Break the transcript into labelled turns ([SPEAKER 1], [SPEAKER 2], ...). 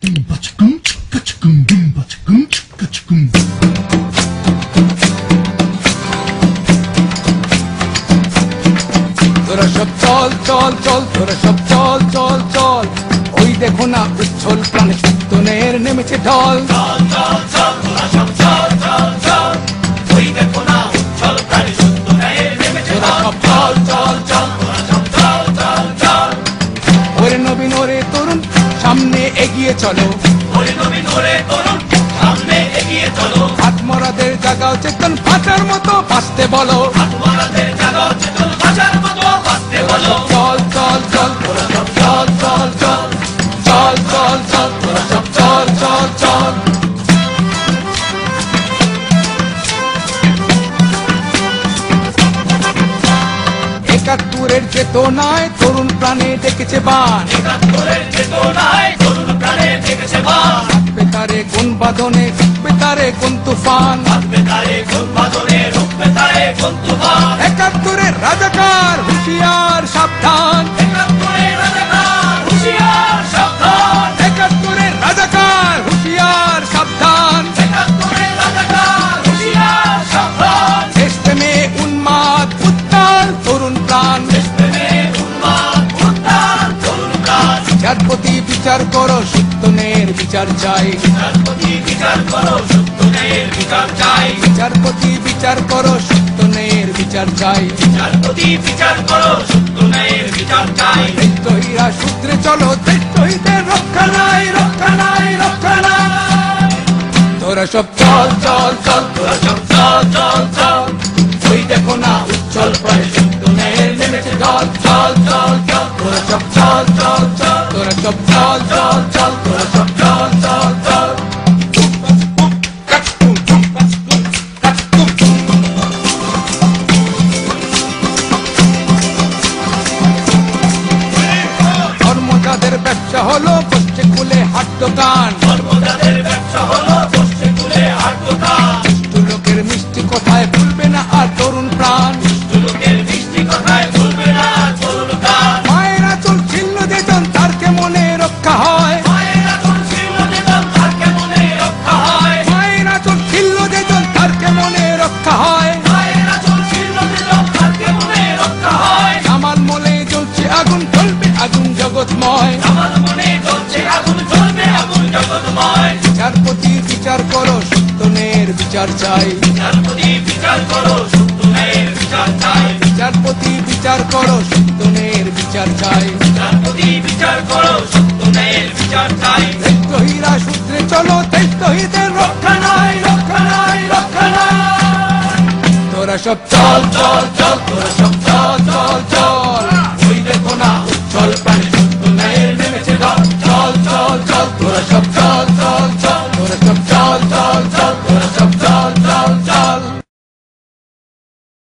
[SPEAKER 1] তোরা সব চল চল চল, তোরা সব চল চল চল, ওই দেখো না উচ্ছল প্রাণে চিত্তনের নেমেছে ঢল।
[SPEAKER 2] চল চল চল, তোরা সব চল চল চল, ওই দেখো না উচ্ছল প্রাণে চিত্তনের নেমেছে ঢল।
[SPEAKER 1] সব চল চল চল,
[SPEAKER 2] তোরা সব চল চল চল,
[SPEAKER 1] ওরে নবীন ওরে তরুণ সামনে এগিয়ে চলো,
[SPEAKER 2] ওরে নবীন ওরে তরুণ সামনে এগিয়ে চলো।
[SPEAKER 1] আত্মরাদের জাগাও চেতন ভাষার মতো ভাসতে বলো,
[SPEAKER 2] আত্মরাদের জাগাও চেতন ভাষার মতো ভাসতে বলো।
[SPEAKER 1] চল চল চল, তোরা সব চল চল চল, চল চল চল, তোরা সব চল চল চল। একাত্তরের চেতনায় তরুণ প্রাণে ডেকেছে বান,
[SPEAKER 2] একাত্তরের চেতনায় তরুণ প্রাণে ডেকেছে বান।
[SPEAKER 1] থাকবে তারে কোন বাঁধনে, থাকবে তারে কোন তুফান,
[SPEAKER 2] থাকবে তারে কোন বাঁধনে, রুখবে তারে কোন তুফান।
[SPEAKER 1] একাত্তরের রাজাকার হুঁশিয়ার সাবধান,
[SPEAKER 2] একাত্তরের রাজাকার হুঁশিয়ার সাবধান,
[SPEAKER 1] একাত্তরের রাজাকার হুঁশিয়ার সাবধান।
[SPEAKER 2] একাত্তরের রাজাকার হুঁশিয়ার সাবধান।
[SPEAKER 1] দেশপ্রেমে উন্মাদ উত্তাল তরুণ প্রাণ,
[SPEAKER 2] দেশপ্রেমে উন্মাদ উত্তাল তরুণ প্রাণ।
[SPEAKER 1] বিচারপতি বিচার করো সত্যনের বিচার চাই,
[SPEAKER 2] বিচারপতি বিচার করো সত্যনের বিচার চাই।
[SPEAKER 1] বিচারপতি বিচার করো সত্যনের বিচার চাই।
[SPEAKER 2] বিচারপতি বিচার করো সত্যনের বিচার চাই।
[SPEAKER 1] দেশদ্রোহীরা সূত্রে চলো, দেশদ্রোহীদের রক্ষা নাই, রক্ষা নাই, রক্ষা নাই। তোরা সব চল চল চল,
[SPEAKER 2] তোরা সব চল চল চল,
[SPEAKER 1] ওই দেখো না উচ্ছল প্রাণে চিত্তনের নেমেছে ঢল। চল চল চল, তোরা সব চল চল চল, তোরা সব চল চল চল, তোরা সব চল চল চল। ধর্মজাদের ব্যবসা হলো বসছে খুলে হাট দোকান,
[SPEAKER 2] ধর্মজাদের ব্যবসা হলো বসছে খুলে হাট দোকান।
[SPEAKER 1] দুষ্ট লোকের মিষ্টি কথায় ভুলবে না আর তরুণ প্রাণ,
[SPEAKER 2] লোকের মিষ্টি কথায় ভুলবে না তরুণ প্রাণ।
[SPEAKER 1] মায়েরা চুল ছিন্ন যেজন তার কেমনে রক্ষা হয়,
[SPEAKER 2] মায়েরা চুল ছিন্ন যেজন তার কেমনে রক্ষা হয়।
[SPEAKER 1] মায়েরা চুল ছিন্ন যেজন তার কেমনে রক্ষা হয়।
[SPEAKER 2] মায়েরা চুল ছিন্ন যেজন তার কেমনে রক্ষা হয়।
[SPEAKER 1] আমার মনে জ্বলছে আগুন, জ্বলবে আগুন জগৎময়,
[SPEAKER 2] আমার মনে জ্বলছে আগুন, জ্বলবে আগুন জগৎময়।
[SPEAKER 1] বিচারপতি বিচার করো সত্যনের বিচার চাই,
[SPEAKER 2] বিচারপতি বিচার করো সত্যনের বিচার চাই।
[SPEAKER 1] বিচারপতি বিচার করো সত্যনের বিচার চাই।
[SPEAKER 2] বিচারপতি বিচার করো সত্যনের বিচার চাই।
[SPEAKER 1] দেশদ্রোহীরা সূত্রে চলো, দেশদ্রোহীদের রক্ষা নাই, রক্ষা নাই, রক্ষা নাই। তোরা সব চল চল চল, তোরা সব